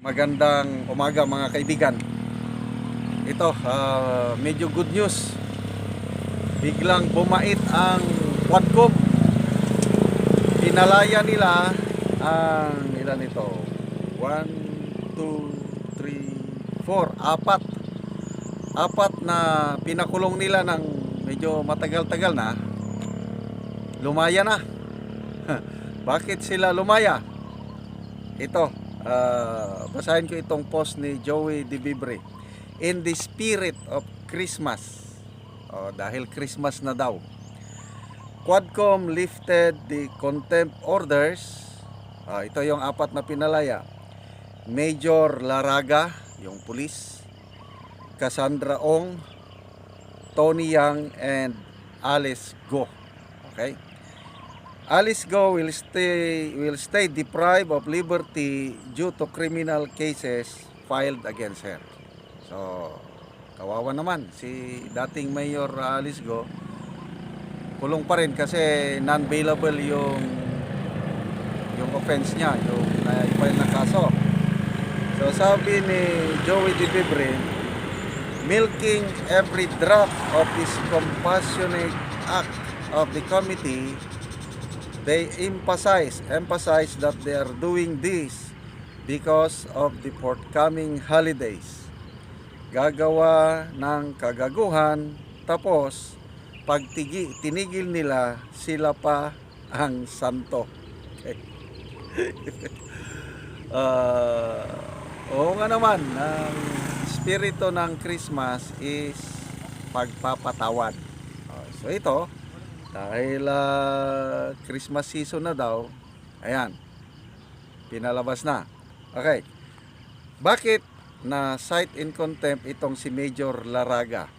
Magandang umaga mga kaibigan. Ito, medyo good news. Biglang bumait ang Quadcom. Pinalaya nila ang ilan ito? 1, 2, 3, 4, apat na pinakulong nila ng medyo matagal-tagal na. Lumaya na. Bakit sila lumaya? Ito, basahin ko itong post ni Joey DeBibre. In the spirit of Christmas, dahil Christmas na daw, Quadcom lifted the contempt orders. Ito yung apat na pinalaya: Major Laraga, yung pulis, Cassandra Ong, Tony Yang, and Alice Go. Okay? Alice Go will stay deprived of liberty due to criminal cases filed against her. So, kawawa naman si dating Mayor Alice Go. Kulong pa rin kasi non-bailable yung offense niya, yung na-file na kaso. So, sabi ni Joey DeBibre, milking every drop of this compassionate act of the committee, they emphasize that they are doing this because of the forthcoming holidays. Gagawa ng kagaguhan, tapos pag tinigil nila, sila pa ang santo. Okay. Oo nga naman, ang spirito ng Christmas is pagpapatawad. So ito, dahil Christmas season na daw, ayan, pinalabas na. Okay, bakit na cite in contempt itong si Major Laraga?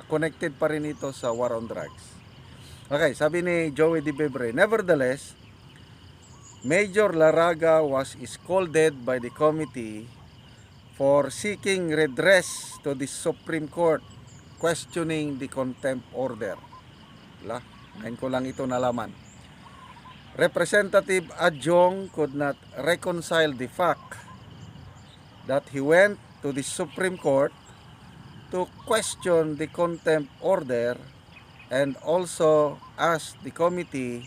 Connected pa rin ito sa war on drugs. Okay, sabi ni Joey DeBibre, nevertheless, Major Laraga was scolded by the committee for seeking redress to the Supreme Court questioning the contempt order. Ngayon ko lang ito nalaman. Representative Adjong could not reconcile the fact that he went to the Supreme Court to question the contempt order and also asked the committee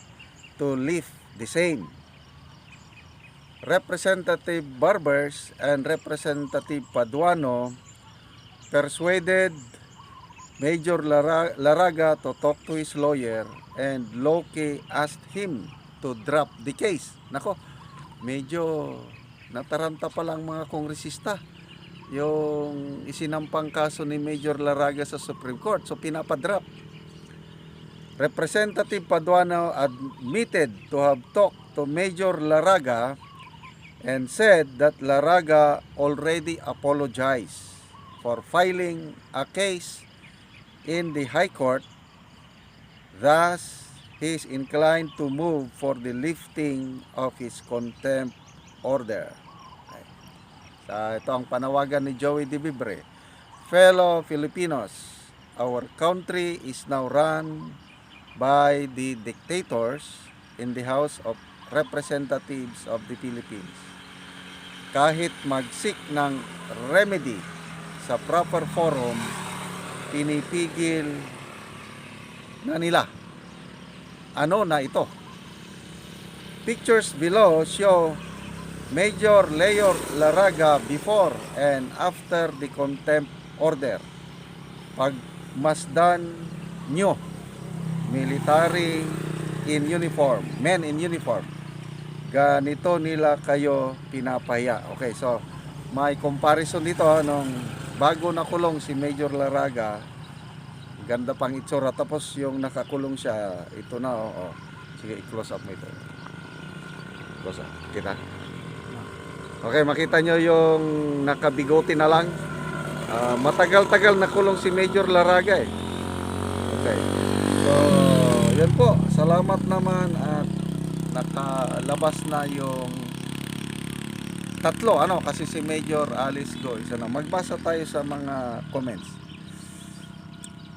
to lift the same. Representative Barbers and Representative Paduano persuaded Major Laraga to talk to his lawyer, and Loki asked him to drop the case. Nako, medyo nataranta pa lang mga kongresista yung isinampang kaso ni Major Laraga sa Supreme Court, so pinapadrop. Representative Paduano admitted to have talked to Major Laraga and said that Laraga already apologized for filing a case in the High Court. Thus, he is inclined to move for the lifting of his contempt order. Ito ang panawagan ni Joey DeBibre. Fellow Filipinos, our country is now run by the dictators in the House of Representatives of the Philippines. Kahit mag-seek ng remedy sa proper forum, pinipigil na nila. Ano na ito? Pictures below show Major Leo Laraga before and after the contempt order. Pagmasdan nyo, military in uniform, men in uniform, ganito nila kayo pinapaya. Okay, so may comparison dito nung bago nakulong si Major Laraga, ganda pang itsura, tapos yung nakakulong siya, ito na, sige, i-close up mo ito. Close up, kita? Okay, makita nyo yung nakabigote na lang. Matagal-tagal nakulong si Major Laraga eh. Okay, so yan po, salamat naman at nakalabas na yung tatlo, kasi si Major Alice Go, isa na. Magbasa tayo sa mga comments.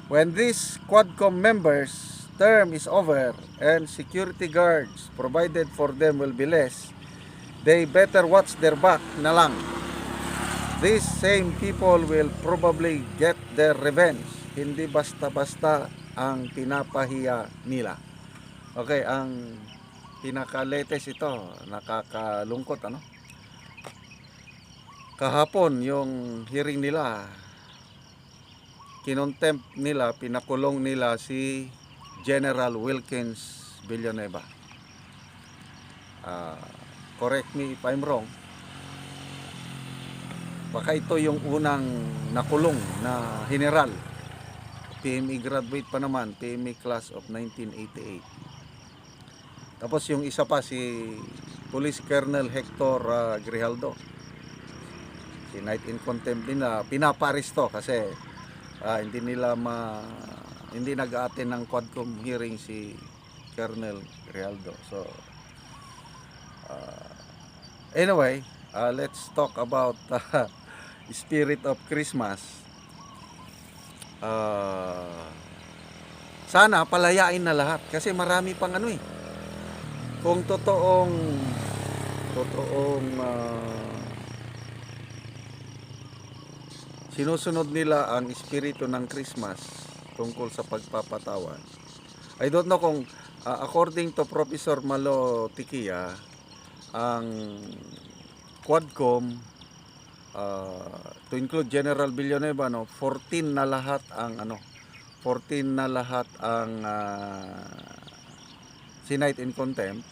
When these Quadcom members term is over and security guards provided for them will be less, they better watch their back na lang. These same people will probably get their revenge. Hindi basta-basta ang pinapahiya nila. Okay, ang pinaka-latest ito, nakakalungkot ano. Kahapon yung hearing nila, kinontempt nila, pinakulong nila si General Wilkins Villanueva. Correct me if I'm wrong. Baka ito yung unang nakulong na general. PME graduate pa naman, PME class of 1988. Tapos yung isa pa si Police Colonel Hector Grijaldo. Si night in contempt din na pinaparesto kasi hindi nag-a-attend ng Quadcom hearing si Colonel Grijaldo. So anyway, let's talk about spirit of Christmas. Sana palayain na lahat kasi marami pang ano eh. Kung totoong sinusunod nila ang espiritu ng Christmas tungkol sa pagpapatawad. I don't know kung according to Professor Malo Tikia, ang Quadcom to include General Villanueva 14 na lahat ang sinight in contempt.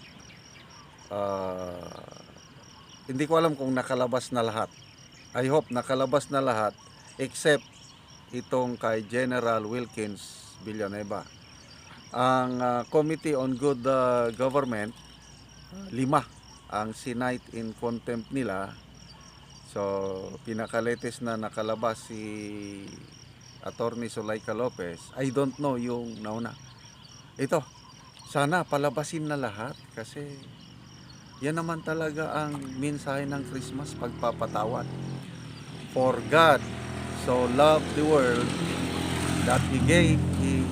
Hindi ko alam kung nakalabas na lahat. I hope nakalabas na lahat except itong kay General Wilkins Villanueva. Ang Committee on Good Government, 5 ang sinight in contempt nila. So pinaka-latest na nakalabas si Attorney Zulaika Lopez. I don't know yung nauna. Ito, sana palabasin na lahat kasi yan naman talaga ang mensahe ng Christmas, pagpapatawad. For God so loved the world that He gave His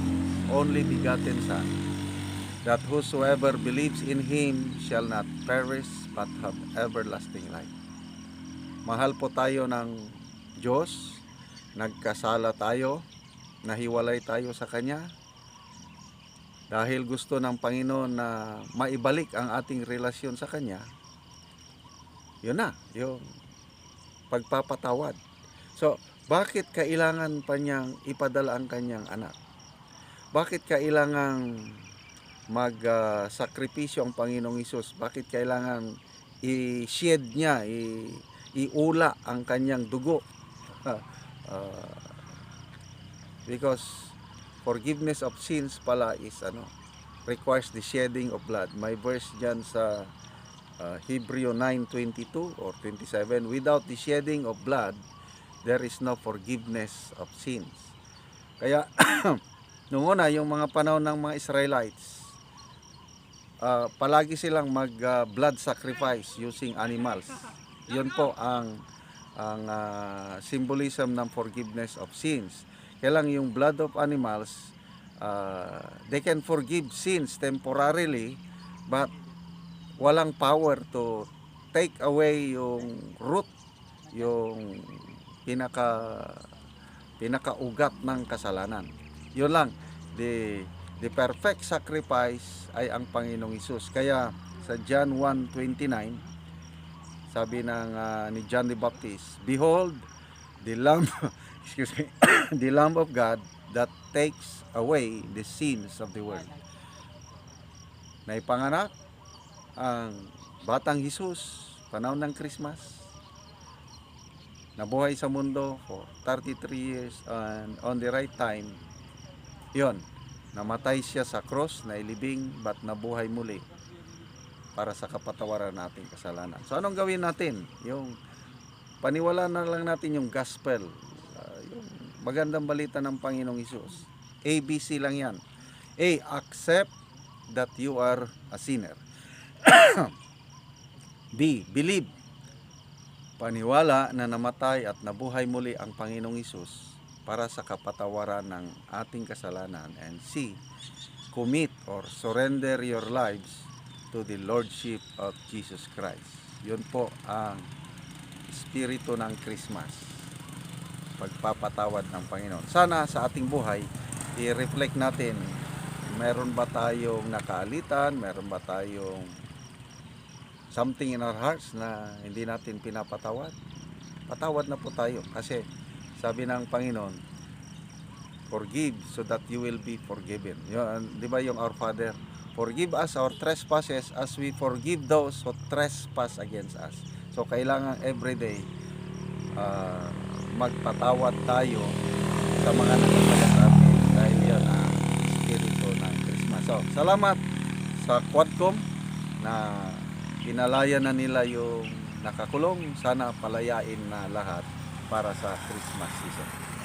only begotten Son, that whosoever believes in Him shall not perish but have everlasting life. Mahal po tayo ng Diyos, nagkasala tayo, nahiwalay tayo sa Kanya, dahil gusto ng Panginoon na maibalik ang ating relasyon sa Kanya. Yun na, yung pagpapatawad. So, bakit kailangan pa niyang ipadala ang Kanyang anak? Bakit kailangan mag-sakripisyo ang Panginoong Hesus? Bakit kailangan i-shed niya, iula ang Kanyang dugo? Because forgiveness of sins pala is requires the shedding of blood. May verse dyan sa Hebrew 9:22 or 27, without the shedding of blood there is no forgiveness of sins. Kaya noong una, yung mga panahon ng mga Israelites, palagi silang mag blood sacrifice using animals. Yun po ang symbolism ng forgiveness of sins. Kaya lang yung blood of animals, they can forgive sins temporarily, but walang power to take away yung root, yung pinakaugat ng kasalanan. Yun lang, the perfect sacrifice ay ang Panginoong Hesus. Kaya sa John 1:29, sabi ni John the Baptist, behold the lamb the lamb of God that takes away the sins of the world. Naipanganak ang batang Hesus panahon ng Christmas, nabuhay sa mundo for 33 years, and on the right time, yon, namatay siya sa cross, nailibing, but nabuhay muli para sa kapatawaran nating kasalanan. So anong gawin natin? Yung paniwala na lang natin yung gospel, yung magandang balita ng Panginoong Hesus. ABC lang yan. A, accept that you are a sinner. B, believe, paniwala na namatay at nabuhay muli ang Panginoong Hesus para sa kapatawaran ng ating kasalanan. And C, commit or surrender your lives to the Lordship of Jesus Christ. Yun po ang espiritu ng Christmas. Pagpapatawad ng Panginoon. Sana sa ating buhay, i-reflect natin, meron ba tayong nakaalitan, meron ba tayong something in our hearts na hindi natin pinapatawad. Patawad na po tayo kasi sabi ng Panginoon, forgive so that you will be forgiven. Yun, di ba yung Our Father? Forgive us our trespasses as we forgive those who trespass against us. So kailangan everyday magpatawad tayo sa mga nagkasala sa atin dahil yan ang espiritu ng Christmas. So salamat sa Quadcom na pinalaya na nila yung nakakulong. Sana palayain na lahat para sa Christmas season.